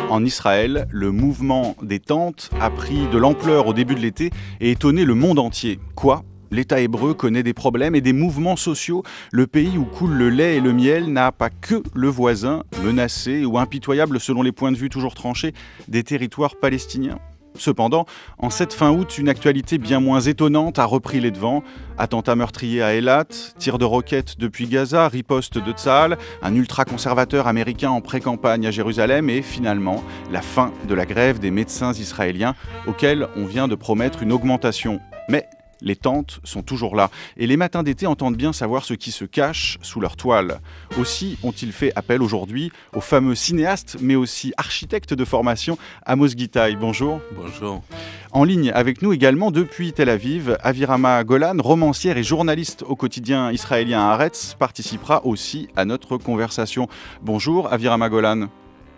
En Israël, le mouvement des tentes a pris de l'ampleur au début de l'été et étonné le monde entier. Quoi ? L'État hébreu connaît des problèmes et des mouvements sociaux. Le pays où coule le lait et le miel n'a pas que le voisin, menacé ou impitoyable selon les points de vue toujours tranchés des territoires palestiniens. Cependant, en cette fin août, une actualité bien moins étonnante a repris les devants. Attentat meurtrier à Eilat, tir de roquettes depuis Gaza, riposte de Tsahal, un ultra-conservateur américain en pré-campagne à Jérusalem et finalement la fin de la grève des médecins israéliens auxquels on vient de promettre une augmentation. Mais les tentes sont toujours là et les matins d'été entendent bien savoir ce qui se cache sous leur toile. Aussi ont-ils fait appel aujourd'hui au fameux cinéaste mais aussi architecte de formation Amos Gitaï. Bonjour. Bonjour. En ligne avec nous également depuis Tel Aviv, Avirama Golan, romancière et journaliste au quotidien israélien Haaretz, participera aussi à notre conversation. Bonjour Avirama Golan.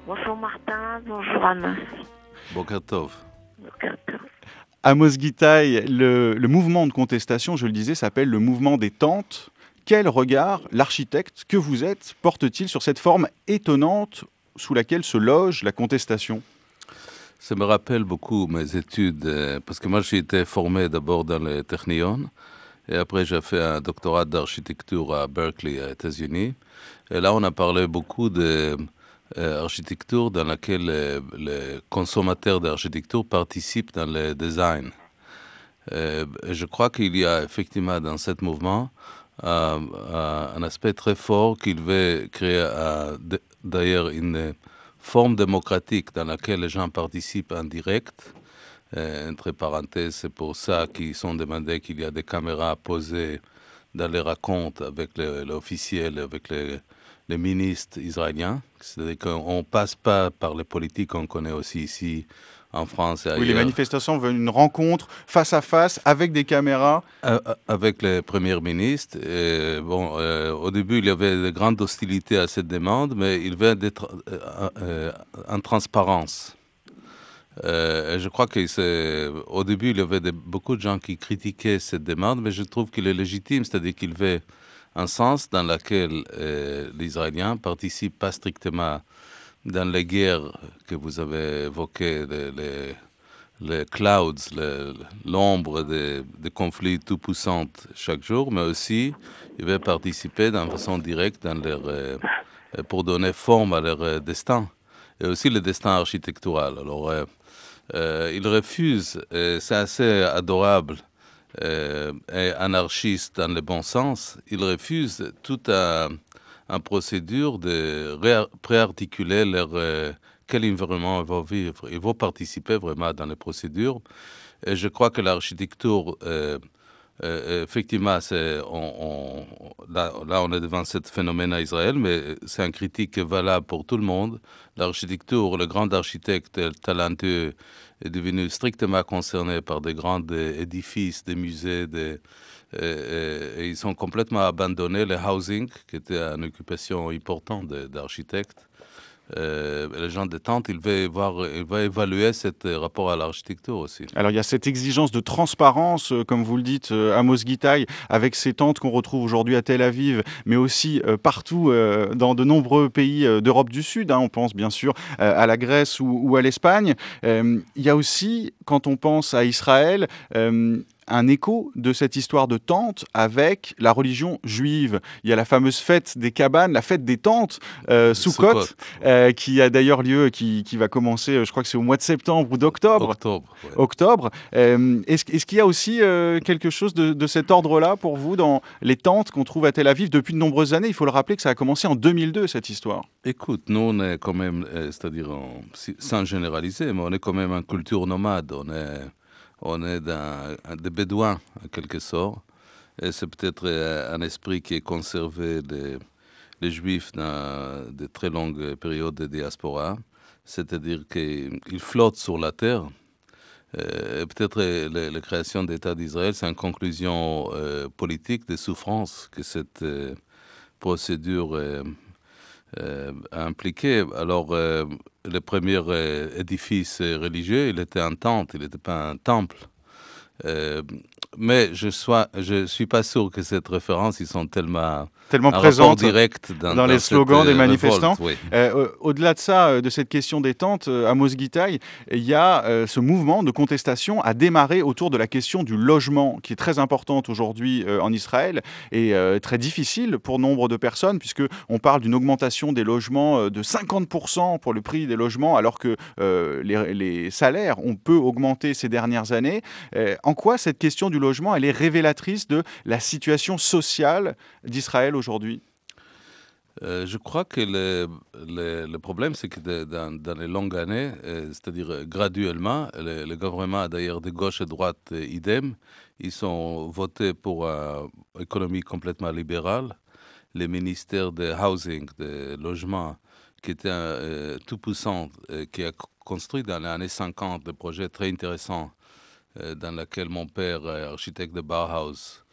Bonjour Martin, bonjour Amos. Boker Tov. Boker Tov. Amos Gitaï, le mouvement de contestation, je le disais, s'appelle le mouvement des tentes. Quel regard l'architecte que vous êtes porte-t-il sur cette forme étonnante sous laquelle se loge la contestation ? Ça me rappelle beaucoup mes études, parce que moi j'ai été formé d'abord dans le Technion, et après j'ai fait un doctorat d'architecture à Berkeley, aux États-Unis. Et là on a parlé beaucoup de architecture dans laquelle les consommateurs d'architecture participent dans le design. Et je crois qu'il y a effectivement dans ce mouvement un aspect très fort qu'il veut créer d'ailleurs une forme démocratique dans laquelle les gens participent en direct. Entre parenthèses, c'est pour ça qu'ils sont demandés qu'il y a des caméras posées dans les racontes avec l'officiel, avec les ministres israéliens. C'est-à-dire qu'on ne passe pas par les politiques qu'on connaît aussi ici en France et ailleurs. Oui, les manifestations veulent une rencontre face à face avec des caméras. Avec le Premier ministre. Et bon, au début, il y avait de grandes hostilités à cette demande, mais il veut être en transparence. Et je crois qu'au début, il y avait beaucoup de gens qui critiquaient cette demande, mais je trouve qu'il est légitime, c'est-à-dire qu'il veut un sens dans lequel les Israéliens ne participent pas strictement dans les guerres que vous avez évoquées, les clouds, l'ombre des conflits tout puissants chaque jour, mais aussi ils veulent participer d'une façon directe pour donner forme à leur destin, et aussi le destin architectural. Alors, ils refusent, c'est assez adorable, et anarchiste dans le bon sens, ils refusent toute une procédure de préarticuler quel environnement ils vont vivre. Ils vont participer vraiment dans les procédures. Et je crois que l'architecture, effectivement, là, on est devant ce phénomène à Israël, mais c'est un critique valable pour tout le monde. L'architecture, le grand architecte talentueux est devenu strictement concerné par des grands édifices, des musées, et ils sont complètement abandonnés, le housing, qui était une occupation importante d'architectes. Les gens de tente, ils veulent évaluer ce rapport à l'architecture aussi. Alors il y a cette exigence de transparence, comme vous le dites, Amos Gitaï, avec ces tentes qu'on retrouve aujourd'hui à Tel Aviv, mais aussi partout dans de nombreux pays d'Europe du Sud. On pense bien sûr à la Grèce ou à l'Espagne. Il y a aussi, quand on pense à Israël, un écho de cette histoire de tente avec la religion juive. Il y a la fameuse fête des cabanes, la fête des tentes, Sukkot, qui a d'ailleurs lieu, qui va commencer, je crois que c'est au mois de septembre ou d'octobre. Octobre. Est-ce qu'il y a aussi quelque chose de cet ordre-là pour vous dans les tentes qu'on trouve à Tel Aviv depuis de nombreuses années ? Il faut le rappeler que ça a commencé en 2002, cette histoire. Écoute, nous, on est quand même, c'est-à-dire, sans généraliser, mais on est quand même en culture nomade. On est des bédouins, en quelque sorte. Et c'est peut-être un esprit qui est conservé des Juifs dans de très longues périodes de diaspora. C'est-à-dire qu'ils flottent sur la terre. Peut-être la création d'État d'Israël, c'est une conclusion politique des souffrances que cette procédure a impliqué. Alors, le premier édifice religieux, il était un temple, il n'était pas un temple. Mais je suis pas sûr que cette référence, ils sont tellement présente direct dans les slogans des manifestants. Révolte, oui. Au-delà de ça, de cette question des tentes, Amos Gitaï, il y a ce mouvement de contestation a démarré autour de la question du logement, qui est très importante aujourd'hui en Israël et très difficile pour nombre de personnes, puisqu'on parle d'une augmentation des logements de 50% pour le prix des logements, alors que les salaires ont peu augmenté ces dernières années. En quoi cette question du logement, elle est révélatrice de la situation sociale d'Israël aujourd'hui? Je crois que le problème, c'est que dans les longues années, c'est-à-dire graduellement, le gouvernement, d'ailleurs de gauche et de droite, idem, ils ont voté pour une économie complètement libérale. Les ministères de housing, de logement, qui était tout puissant, qui a construit dans les années 50 des projets très intéressants, dans lesquels mon père, architecte de Bauhaus,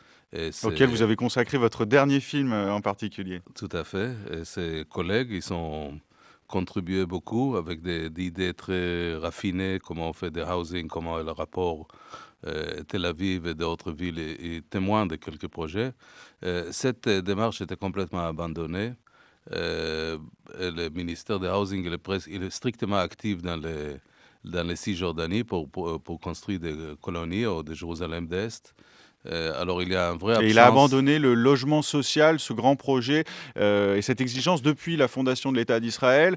auquel vous avez consacré votre dernier film en particulier. Tout à fait. Et ses collègues, ils ont contribué beaucoup avec des idées très raffinées, comment on fait des housing, comment le rapport Tel Aviv et d'autres villes est témoin de quelques projets. Cette démarche était complètement abandonnée. Et le ministère de Housing, il est strictement actif dans les Cisjordanie pour construire des colonies au de Jérusalem-Est. Alors, il y a un vrai absence. Et il a abandonné le logement social, ce grand projet et cette exigence depuis la fondation de l'État d'Israël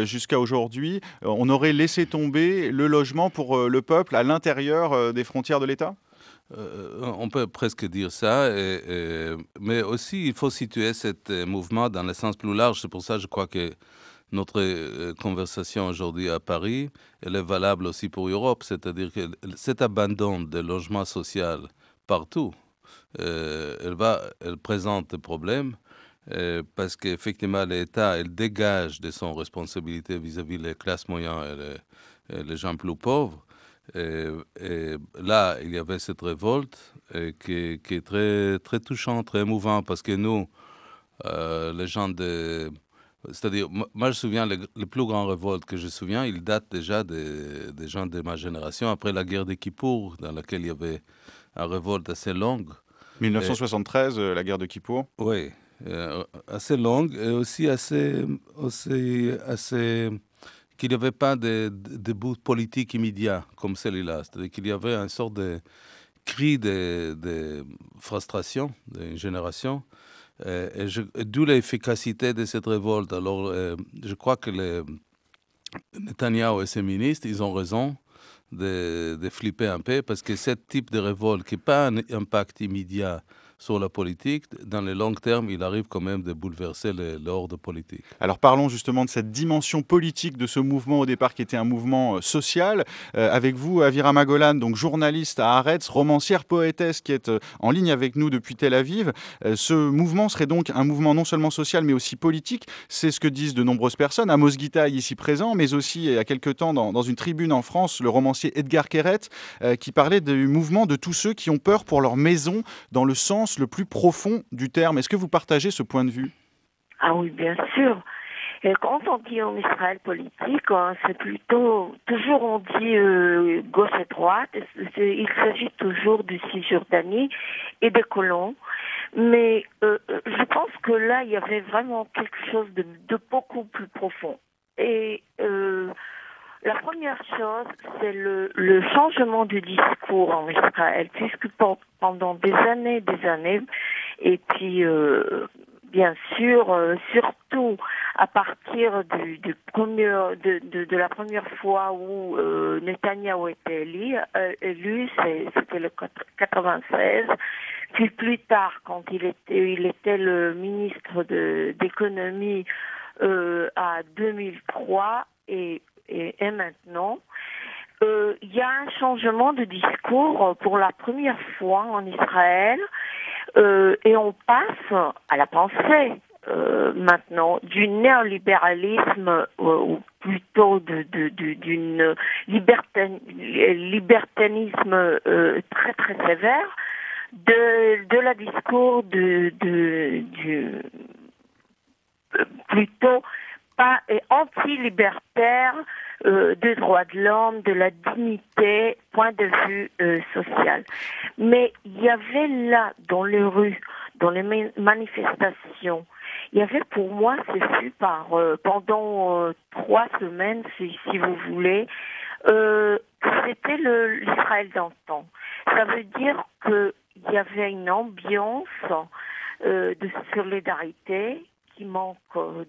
jusqu'à aujourd'hui. On aurait laissé tomber le logement pour le peuple à l'intérieur des frontières de l'État? On peut presque dire ça, mais aussi il faut situer ce mouvement dans le sens plus large. C'est pour ça que je crois que notre conversation aujourd'hui à Paris, elle est valable aussi pour l'Europe. C'est-à-dire que cet abandon de logement social partout, elle présente des problèmes parce qu'effectivement l'État, elle dégage de son responsabilité vis-à-vis des classes moyennes et les gens plus pauvres. Et là, il y avait cette révolte qui est très, très touchante, très émouvante, parce que nous, les gens de... C'est-à-dire, moi, je me souviens, le plus grand révolte que je me souviens, il date déjà des gens de ma génération, après la guerre de Kippour, dans laquelle il y avait une révolte assez longue. 1973, la guerre de Kippour. Oui, assez longue et aussi assez qu'il n'y avait pas de but politique immédiat comme celui-là. C'est-à-dire qu'il y avait une sorte de cri de frustration d'une génération, et d'où l'efficacité de cette révolte. Alors, je crois que Netanyahu et ses ministres, ils ont raison de flipper un peu, parce que ce type de révolte qui n'a pas un impact immédiat sur la politique, dans le long terme, il arrive quand même de bouleverser l'ordre politique. Alors parlons justement de cette dimension politique de ce mouvement au départ qui était un mouvement social. Avec vous, Aviram Golan, donc journaliste à Haaretz, romancière, poétesse qui est en ligne avec nous depuis Tel Aviv. Ce mouvement serait donc un mouvement non seulement social mais aussi politique. C'est ce que disent de nombreuses personnes. Amos Gitaï ici présent, mais aussi il y a quelque temps dans une tribune en France, le romancier Edgar Keret qui parlait du mouvement de tous ceux qui ont peur pour leur maison dans le sens le plus profond du terme. Est-ce que vous partagez ce point de vue? Ah oui, bien sûr. Et quand on dit en Israël politique, c'est plutôt, toujours on dit gauche et droite, il s'agit toujours de Cisjordanie et des colons. Mais je pense que là, il y avait vraiment quelque chose de beaucoup plus profond. Et la première chose, c'est le changement du discours en Israël, puisque pendant des années, et puis bien sûr, surtout à partir de la première fois où Netanyahou était élu, c'était le 96, puis plus tard, quand il était le ministre d'économie à 2003 et maintenant, il y a un changement de discours pour la première fois en Israël et on passe à la pensée maintenant du néolibéralisme plutôt d'une libertanisme très très sévère, de la discours plutôt pas anti-libertaire, des droits de l'homme, de la dignité, point de vue social. Mais il y avait là, dans les rues, dans les manifestations, il y avait pour moi, ce fut pendant 3 semaines, si vous voulez, c'était l'Israël d'antan. Ça veut dire qu'il y avait une ambiance de solidarité qui manque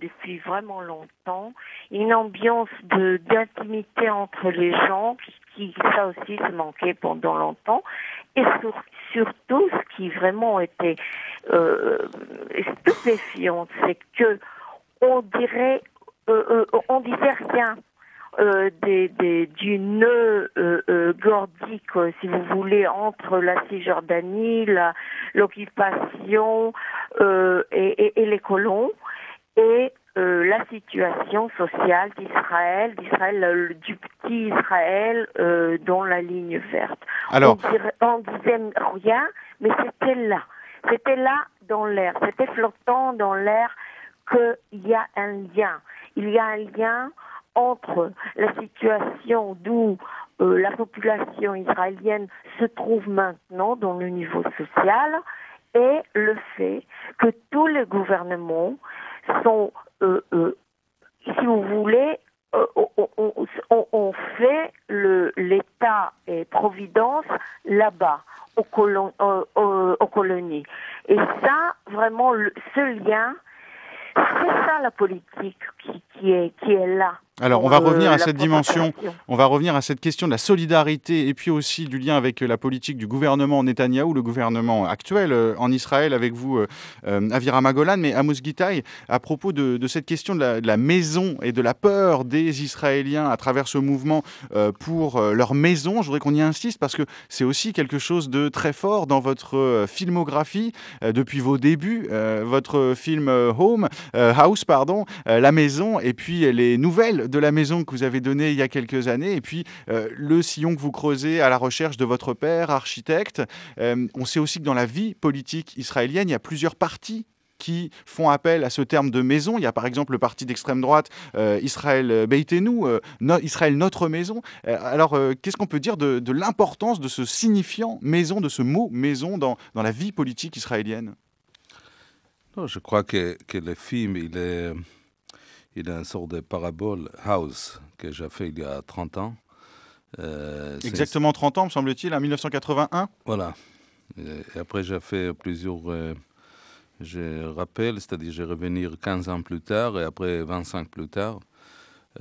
depuis vraiment longtemps, une ambiance d'intimité entre les gens, qui ça aussi se manquait pendant longtemps, et surtout ce qui vraiment était stupéfiant, c'est que on disait rien du nœud gordique, si vous voulez, entre la Cisjordanie, l'occupation et les colons, et la situation sociale d'Israël, du petit Israël dans la ligne verte. Alors, on disait rien, mais c'était là dans l'air, c'était flottant dans l'air qu'il y a un lien. Il y a un lien entre la situation d'où la population israélienne se trouve maintenant dans le niveau social et le fait que tous les gouvernements sont, si vous voulez, on fait l'État et Providence là-bas, aux colonies. Et ça, vraiment, ce lien, c'est ça la politique qui est là. Alors, on va revenir à cette dimension, on va revenir à cette question de la solidarité et puis aussi du lien avec la politique du gouvernement Netanyahou, le gouvernement actuel en Israël, avec vous, Aviram Golan. Mais Amos Gitaï, à propos de cette question de la maison et de la peur des Israéliens à travers ce mouvement pour leur maison, je voudrais qu'on y insiste parce que c'est aussi quelque chose de très fort dans votre filmographie depuis vos débuts, votre film House, la maison, et puis les nouvelles de la maison que vous avez donnée il y a quelques années, et puis le sillon que vous creusez à la recherche de votre père, architecte. On sait aussi que dans la vie politique israélienne, il y a plusieurs partis qui font appel à ce terme de maison. Il y a par exemple le parti d'extrême droite Israël Beitenu, Israël Notre Maison. Alors, qu'est-ce qu'on peut dire de l'importance de ce signifiant maison, de ce mot maison dans la vie politique israélienne? Non, je crois que le film, il est une sorte de parabole, House, que j'ai fait il y a 30 ans. Exactement 30 ans, me semble-t-il, en 1981. Voilà. Et après, j'ai fait plusieurs... je rappelle, c'est-à-dire je vais revenir 15 ans plus tard et après 25 plus tard.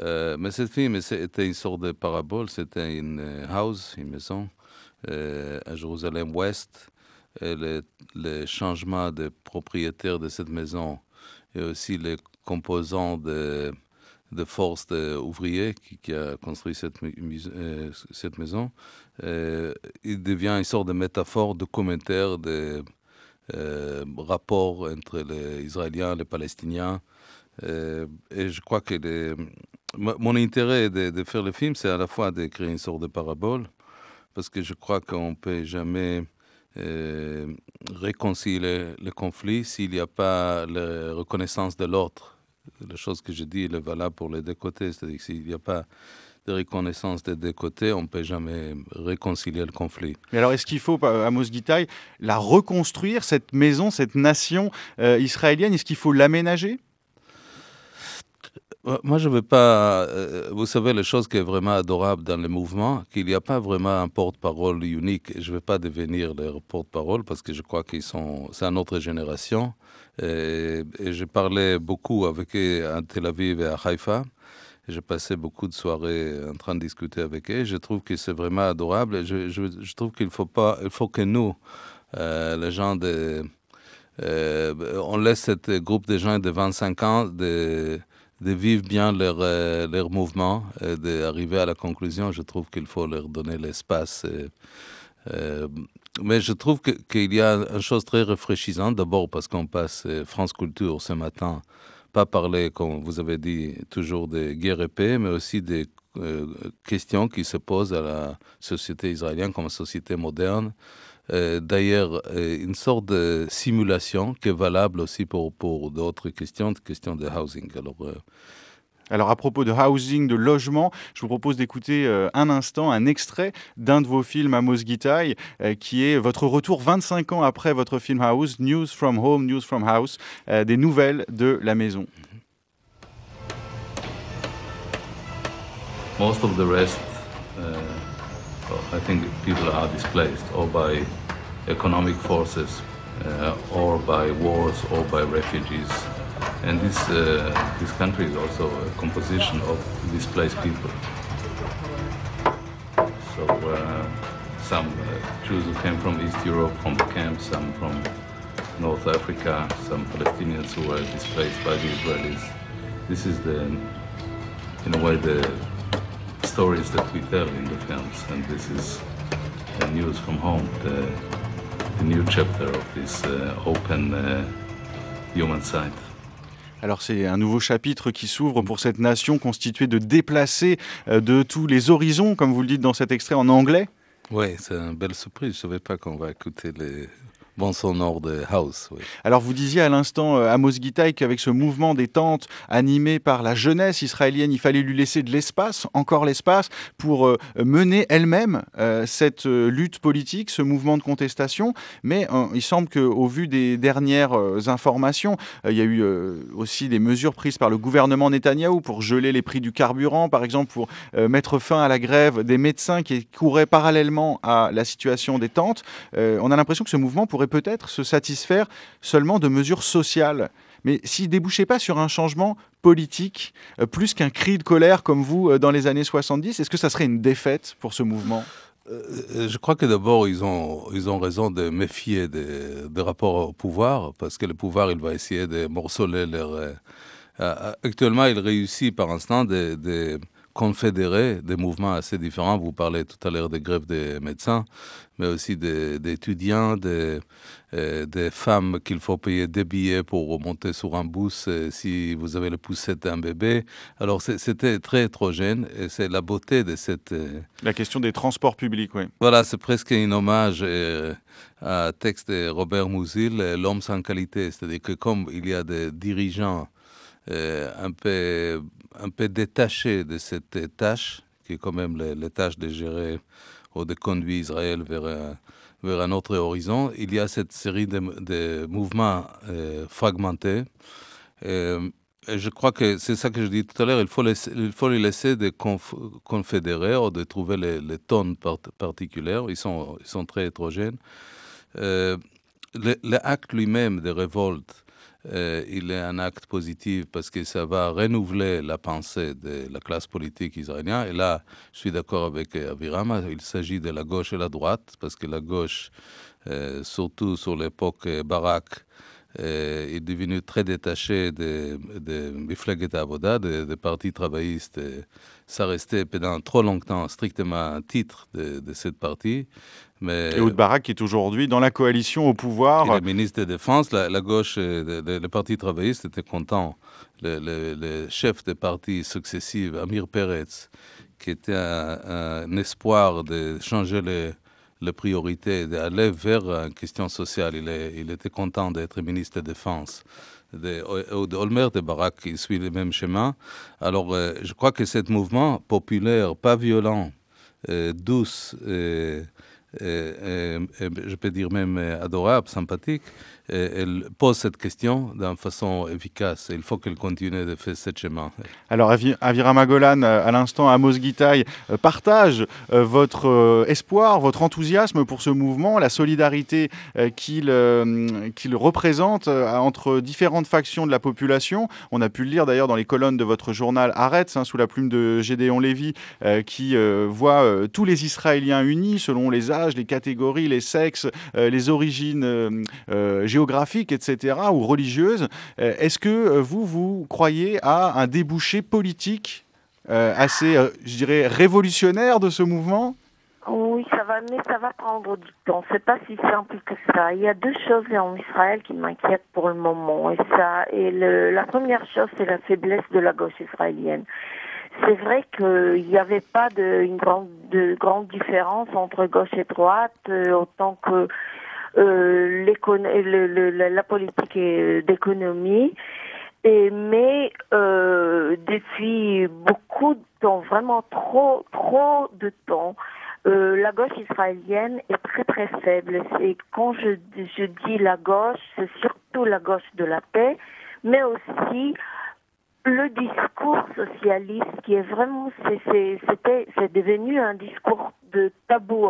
Mais ce film était une sorte de parabole. C'était une house, une maison, à Jérusalem-Ouest. Et le changement de propriétaire de cette maison et aussi les composants de force d'ouvriers qui a construit cette maison, il devient une sorte de métaphore, de commentaire, de rapport entre les Israéliens et les Palestiniens. Et je crois que mon intérêt de faire le film, c'est à la fois d'écrire une sorte de parabole, parce que je crois qu'on ne peut jamais réconcilier le conflit s'il n'y a pas la reconnaissance de l'autre. La chose que je dis est valable pour les deux côtés, c'est-à-dire que s'il n'y a pas de reconnaissance des deux côtés, on ne peut jamais réconcilier le conflit. Mais alors, est-ce qu'il faut, Amos Gitaï, la reconstruire, cette maison, cette nation israélienne? Est-ce qu'il faut l'aménager? Moi, je ne veux pas... vous savez, la chose qui est vraiment adorable dans le mouvement, qu'il n'y a pas vraiment un porte-parole unique. Je ne veux pas devenir leur porte-parole parce que je crois c'est une autre génération. Et je parlais beaucoup avec eux à Tel Aviv et à Haïfa. J'ai passé beaucoup de soirées en train de discuter avec eux. Je trouve que c'est vraiment adorable. Et je trouve qu'il faut que nous, les gens on laisse ce groupe de gens de 25 ans de vivre bien leur mouvement, et d'arriver à la conclusion. Je trouve qu'il faut leur donner l'espace. Mais je trouve qu'il y a une chose très rafraîchissante, d'abord parce qu'on passe France Culture ce matin pas parler, comme vous avez dit, toujours de guerre et paix, mais aussi des questions qui se posent à la société israélienne comme société moderne. D'ailleurs, une sorte de simulation qui est valable aussi pour d'autres questions de housing. Alors à propos de housing, de logement, je vous propose d'écouter un instant un extrait d'un de vos films Amos Gitaï, qui est votre retour 25 ans après votre film House, News from Home, News from House, des nouvelles de la maison. Most of the rest, I think people are displaced or by economic forces, or by wars, or by refugees. And this country is also a composition of displaced people. So some Jews who came from East Europe, from the camps, some from North Africa, some Palestinians who were displaced by the Israelis. This is in a way, the stories that we tell in the films, and this is the news from home, the new chapter of this open human side. Alors c'est un nouveau chapitre qui s'ouvre pour cette nation constituée de déplacés de tous les horizons, comme vous le dites dans cet extrait en anglais. Oui, c'est une belle surprise. Je ne savais pas qu'on va écouter les bons sonores de House. Oui. Alors vous disiez à l'instant, Amos Gitaï, qu'avec ce mouvement des tentes animé par la jeunesse israélienne, il fallait lui laisser de l'espace, encore l'espace, pour mener elle-même cette lutte politique, ce mouvement de contestation. Mais il semble qu'au vu des dernières informations, il y a eu aussi des mesures prises par le gouvernement Netanyahou pour geler les prix du carburant, par exemple pour mettre fin à la grève des médecins qui couraient parallèlement à la situation des tentes. On a l'impression que ce mouvement pourrait peut-être se satisfaire seulement de mesures sociales. Mais s'il ne débouchait pas sur un changement politique, plus qu'un cri de colère comme vous dans les années 70, est-ce que ça serait une défaite pour ce mouvement ? Je crois que d'abord, ils ont raison de méfier des rapports au pouvoir, parce que le pouvoir, il va essayer de morceler leur... actuellement, il réussit par instant de confédérer des mouvements assez différents. Vous parlez tout à l'heure des grèves des médecins, mais aussi d'étudiants, des femmes qu'il faut payer des billets pour monter sur un bus si vous avez le poussette d'un bébé. Alors c'était très hétérogène et c'est la beauté de cette... La question des transports publics, oui. Voilà, c'est presque un hommage à un texte de Robert Musil, L'homme sans qualité. C'est-à-dire que comme il y a des dirigeants un peu détaché de cette tâche, qui est quand même les tâches de gérer ou de conduire Israël vers un autre horizon, il y a cette série de mouvements fragmentés. Et je crois que c'est ça que je dis tout à l'heure, il faut les laisser de confédérer ou de trouver les tonnes particulières. Ils sont très hétérogènes. L'acte lui-même de révolte, il est un acte positif parce que ça va renouveler la pensée de la classe politique israélienne. Et là, je suis d'accord avec Aviram, il s'agit de la gauche et la droite, parce que la gauche, surtout sur l'époque Barak, est devenue très détachée de Mifleget Avoda, des partis travaillistes. Ça restait pendant trop longtemps strictement un titre de cette partie. Mais Ehud Barak qui est aujourd'hui dans la coalition au pouvoir. Il est ministre de Défense. La gauche, le parti travailliste était content. Le chef des partis successifs, Amir Peretz, qui était un espoir de changer les priorités, d'aller vers une question sociale. Il était content d'être ministre de Défense. Olmert et Barak qui suit le même chemin. Alors, je crois que ce mouvement populaire, pas violent, douce, je peux dire même adorable, sympathique, elle pose cette question d'une façon efficace. Il faut qu'elle continue de faire ce chemin. Alors, Aviram Golan, à l'instant, Amos Gitaï, partage votre espoir, votre enthousiasme pour ce mouvement, la solidarité qu'il représente entre différentes factions de la population. On a pu le lire d'ailleurs dans les colonnes de votre journal Haaretz, sous la plume de Gédéon Lévy, qui voit tous les Israéliens unis selon les âges, les catégories, les sexes, les origines géographiques, etc., ou religieuses. Est-ce que vous croyez à un débouché politique assez, je dirais, révolutionnaire de ce mouvement ? Oui, mais ça va prendre du temps. C'est pas si simple que ça. Il y a deux choses en Israël qui m'inquiètent pour le moment. La première chose, c'est la faiblesse de la gauche israélienne. C'est vrai qu'il n'y avait pas une grande différence entre gauche et droite, autant que la politique d'économie. Mais depuis beaucoup de temps, vraiment trop de temps, la gauche israélienne est très très faible. Et quand je dis la gauche, c'est surtout la gauche de la paix, mais aussi le discours socialiste qui est vraiment, c'est devenu un discours de tabou.